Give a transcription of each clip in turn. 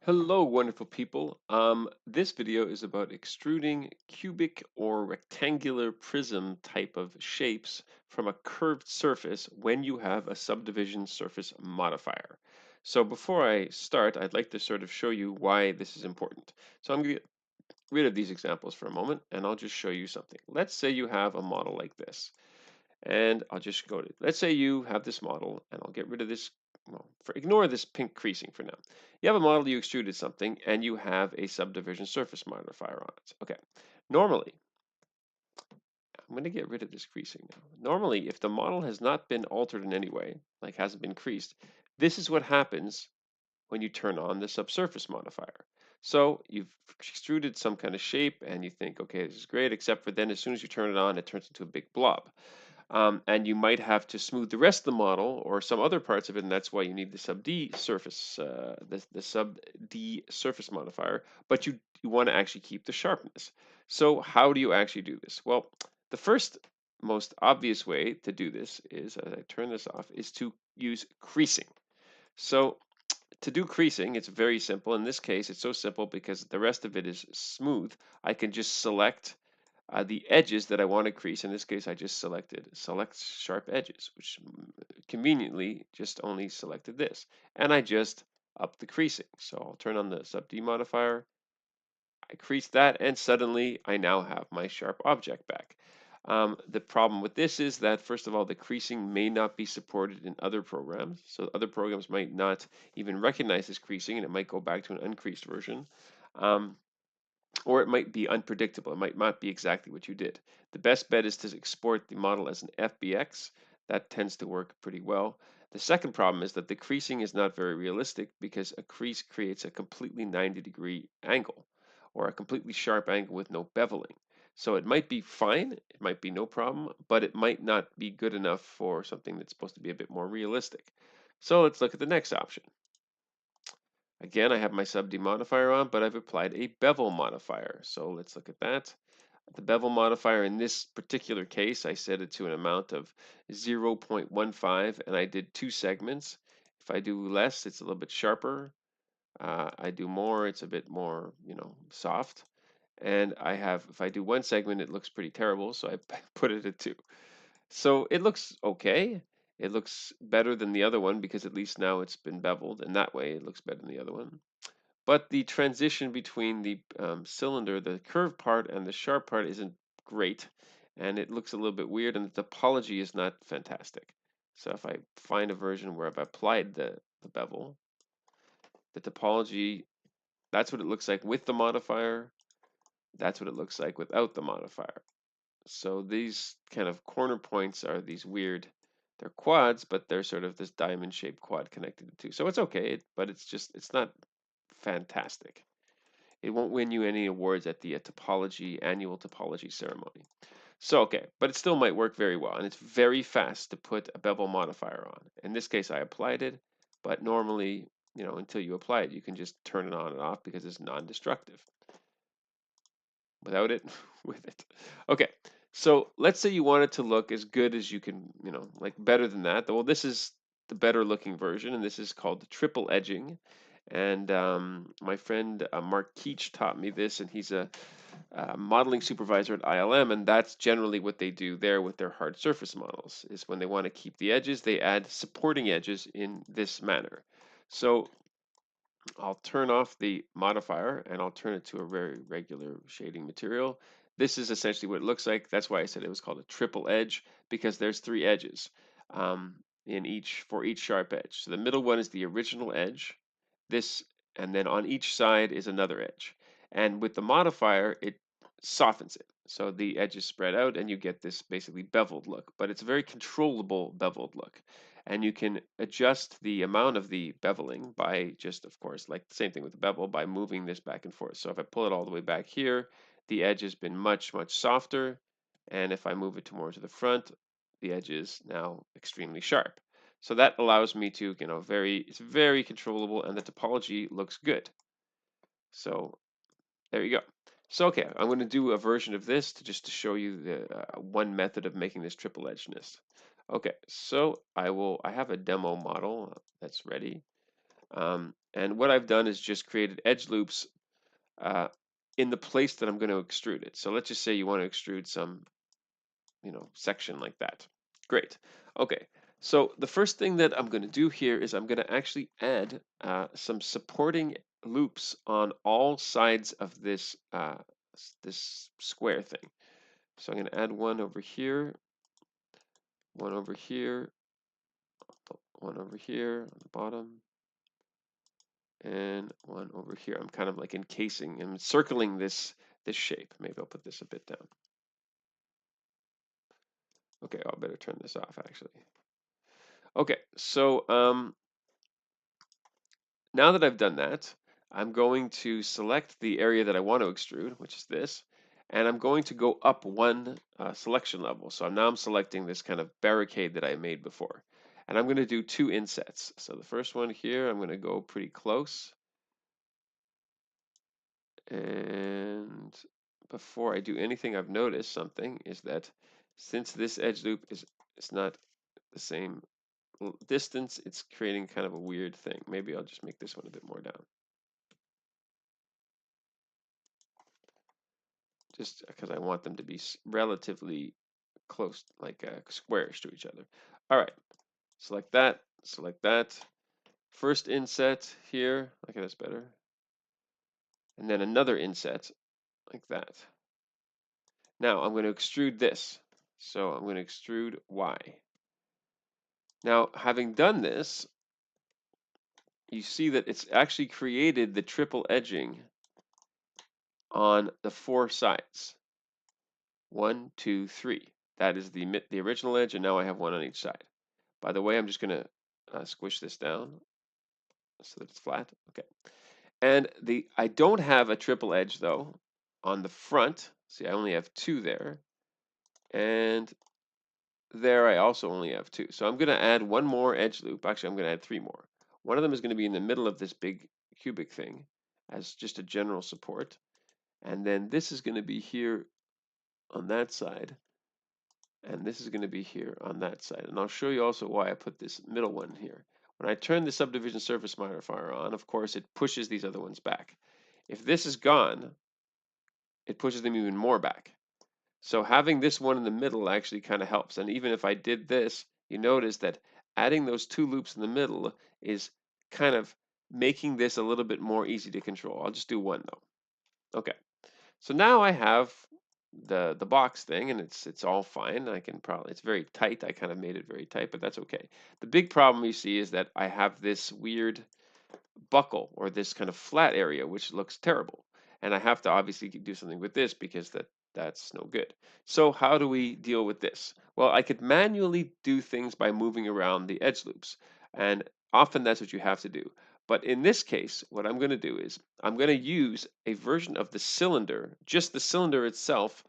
Hello, wonderful people. This video is about extruding cubic or rectangular prism type of shapes from a curved surface when you have a subdivision surface modifier. So before I start, I'd like to sort of show you why this is important. So I'm going to get rid of these examples for a moment, and I'll just show you something. Let's say you have a model like this. And I'll just go to, let's say you have this model, and I'll get rid of this, well, ignore this pink creasing for now. You have a model, you extruded something, and you have a subdivision surface modifier on it. Okay, normally, I'm going to get rid of this creasing now. Normally, if the model has not been altered in any way, like hasn't been creased, this is what happens when you turn on the subsurface modifier. So you've extruded some kind of shape and you think, okay, this is great, except for then as soon as you turn it on, it turns into a big blob. And you might have to smooth the rest of the model or some other parts of it, and that's why you need the sub D surface, the sub D surface modifier. But you want to actually keep the sharpness. So how do you actually do this? Well, the first most obvious way to do this is, as I turn this off, is to use creasing. So to do creasing, it's very simple. In this case, it's so simple because the rest of it is smooth. I can just select the edges that I want to crease. In this case, I just selected select sharp edges, which conveniently just only selected this. And I just up the creasing. So I'll turn on the sub D modifier. I crease that, and suddenly I now have my sharp object back. The problem with this is that, first of all, the creasing may not be supported in other programs. So other programs might not even recognize this creasing, and it might go back to an uncreased version. Or it might be unpredictable. It might not be exactly what you did. The best bet is to export the model as an FBX. That tends to work pretty well. The second problem is that the creasing is not very realistic because a crease creates a completely 90-degree angle or a completely sharp angle with no beveling. So it might be fine, it might be no problem, but it might not be good enough for something that's supposed to be a bit more realistic. So let's look at the next option. Again, I have my sub D modifier on, but I've applied a bevel modifier. So let's look at that. The bevel modifier in this particular case, I set it to an amount of 0.15, and I did 2 segments. If I do less, it's a little bit sharper. I do more, it's a bit more, soft. And if I do 1 segment, it looks pretty terrible, so I put it at 2. So it looks okay. It looks better than the other one because at least now it's been beveled, and that way it looks better than the other one. But the transition between the cylinder, the curved part, and the sharp part isn't great, and it looks a little bit weird, and the topology is not fantastic. So if I find a version where I've applied the bevel, the topology, that's what it looks like with the modifier. That's what it looks like without the modifier. So these kind of corner points are these weird, they're quads, but they're sort of this diamond-shaped quad connected to two. So it's okay, but it's not fantastic. It won't win you any awards at the annual topology ceremony. So, okay, but it still might work very well, and it's very fast to put a bevel modifier on. In this case, I applied it, but normally, until you apply it, you can just turn it on and off because it's non-destructive. Without it, with it. Okay, so let's say you want it to look as good as you can, like better than that. Well, this is the better looking version, and this is called the triple edging. And my friend Mark Keach taught me this, and he's a modeling supervisor at ILM, and that's generally what they do there with their hard surface models, is when they want to keep the edges, they add supporting edges in this manner. So I'll turn off the modifier and I'll turn it to a very regular shading material. This is essentially what it looks like. That's why I said it was called a triple edge, because there's 3 edges for each sharp edge. So the middle one is the original edge. This, and then on each side is another edge. And with the modifier, it softens it. So the edges spread out and you get this basically beveled look, but it's a very controllable beveled look. And you can adjust the amount of the beveling by just, of course, like the same thing with the bevel, by moving this back and forth. So if I pull it all the way back here, the edge has been much, much softer. And if I move it more to the front, the edge is now extremely sharp. So that allows me to, it's very controllable, and the topology looks good. So there you go. So okay, I'm going to do a version of this just to show you the one method of making this triple edgeness. Okay, so I have a demo model that's ready. And what I've done is just created edge loops uh, in the place that I'm going to extrude it. So let's just say you want to extrude some, section like that. Great. Okay. So the first thing that I'm going to do here is I'm going to actually add some supporting loops on all sides of this square thing. So I'm going to add one over here, one over here, one over here on the bottom, and one over here. I'm kind of like encasing and circling this shape. Maybe I'll put this a bit down. Okay, I'll better turn this off actually. Okay, so now that I've done that, I'm going to select the area that I want to extrude, which is this, and I'm going to go up one selection level. So now I'm selecting this kind of barricade that I made before. And I'm going to do two insets. So the first one here, I'm going to go pretty close. And before I do anything, I've noticed something is that since this edge loop is not the same distance, it's creating kind of a weird thing. Maybe I'll just make this one a bit more down. Just because I want them to be relatively close, like squarish to each other. All right, select that, select that. First inset here, okay, that's better. And then another inset like that. Now I'm going to extrude this. So I'm going to extrude Y. Now, having done this, you see that it's actually created the triple edging on the four sides. 1, 2, 3. That is the original edge, and now I have one on each side. By the way, I'm just going to squish this down so that it's flat. Okay. And I don't have a triple edge though on the front. See, I only have two there. And there I also only have two. So I'm going to add one more edge loop. Actually, I'm going to add three more. One of them is going to be in the middle of this big cubic thing as just a general support. And then this is going to be here on that side. And this is going to be here on that side. And I'll show you also why I put this middle one here. When I turn the subdivision surface modifier on, of course, it pushes these other ones back. If this is gone, it pushes them even more back. So having this one in the middle actually kind of helps. And even if I did this, you notice that adding those two loops in the middle is kind of making this a little bit more easy to control. I'll just do one though. Okay. So now I have the box thing, and it's all fine. I can probably, it's very tight. I kind of made it very tight, but that's okay. The big problem you see is that I have this weird buckle or this kind of flat area, which looks terrible. And I have to obviously do something with this because that's no good. So how do we deal with this? Well, I could manually do things by moving around the edge loops. And often that's what you have to do. But in this case, what I'm going to do is I'm going to use a version of the cylinder, just the cylinder itself,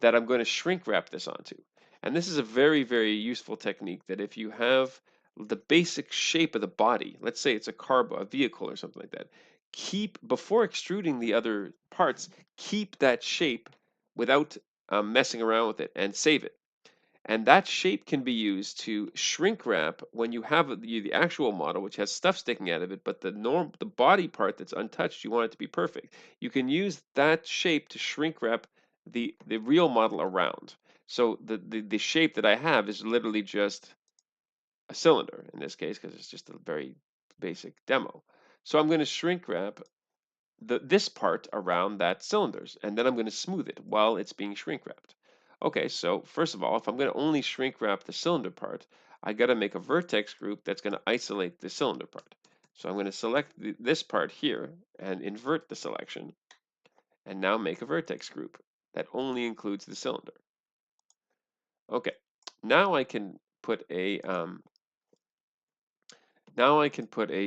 that I'm going to shrink wrap this onto. And this is a very, very useful technique that if you have the basic shape of the body, let's say it's a vehicle or something like that, before extruding the other parts, keep that shape without messing around with it and save it. And that shape can be used to shrink wrap when you have the actual model, which has stuff sticking out of it, but the body part that's untouched, you want it to be perfect. You can use that shape to shrink wrap the real model around. So the shape that I have is literally just a cylinder in this case because it's just a very basic demo. So I'm going to shrink wrap this part around that cylinders, and then I'm going to smooth it while it's being shrink wrapped. Okay, so first of all, if I'm going to only shrink wrap the cylinder part, I got to make a vertex group that's going to isolate the cylinder part. So I'm going to select this part here and invert the selection, and now make a vertex group that only includes the cylinder. Okay, now I can put a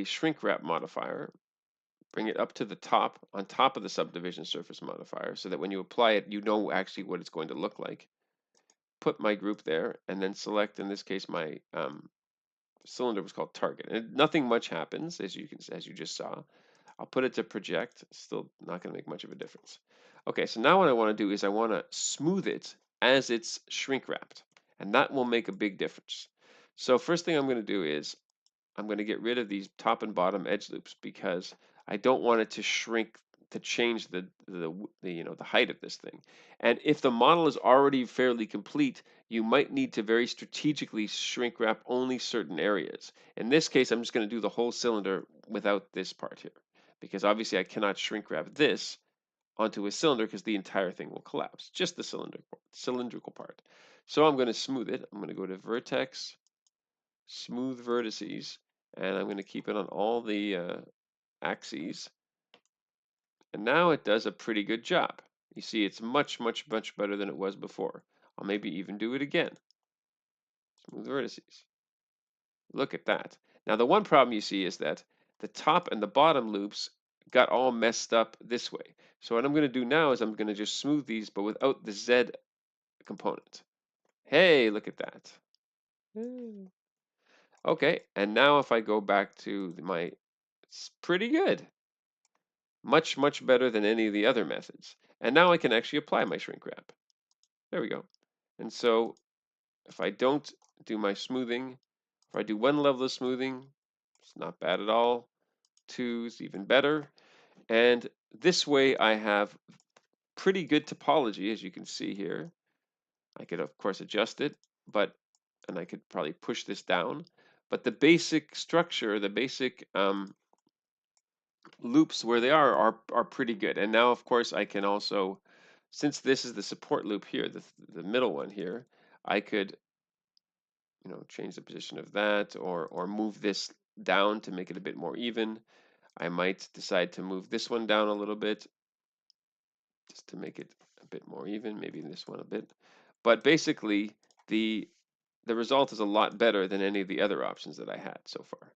shrink wrap modifier, bring it up to the top, on top of the subdivision surface modifier, so that when you apply it, you know actually what it's going to look like. Put my group there, and then select, in this case, my cylinder was called target. And nothing much happens, as you just saw. I'll put it to project. Still not going to make much of a difference. Okay, so now what I want to do is I want to smooth it as it's shrink wrapped, and that will make a big difference. So first thing I'm going to do is I'm going to get rid of these top and bottom edge loops because I don't want it to shrink to change the height of this thing. And if the model is already fairly complete, you might need to very strategically shrink wrap only certain areas. In this case, I'm just going to do the whole cylinder without this part here, because obviously I cannot shrink wrap this onto a cylinder because the entire thing will collapse, just the cylindrical part. So I'm going to smooth it. I'm going to go to Vertex, Smooth Vertices, and I'm going to keep it on all the axes. And now it does a pretty good job. You see, it's much, much, much better than it was before. I'll maybe even do it again. Smooth Vertices. Look at that. Now, the one problem you see is that the top and the bottom loops got all messed up this way. So what I'm going to do now is I'm going to just smooth these, but without the Z component. Hey, look at that. Okay, and now if I go back to it's pretty good. Much, much better than any of the other methods. And now I can actually apply my shrink wrap. There we go. And so if I don't do my smoothing, if I do one level of smoothing, it's not bad at all. 2 is even better. And this way I have pretty good topology, as you can see here. I could, of course, adjust it, and I could probably push this down. But the basic structure, the basic loops where they are pretty good. And now, of course, I can also, since this is the support loop here, the middle one here, I could, change the position of that or move this down to make it a bit more even. I might decide to move this one down a little bit just to make it a bit more even, maybe this one a bit. But basically, the result is a lot better than any of the other options that I had so far.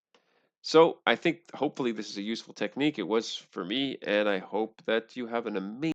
So I think hopefully this is a useful technique. It was for me, and I hope that you have an amazing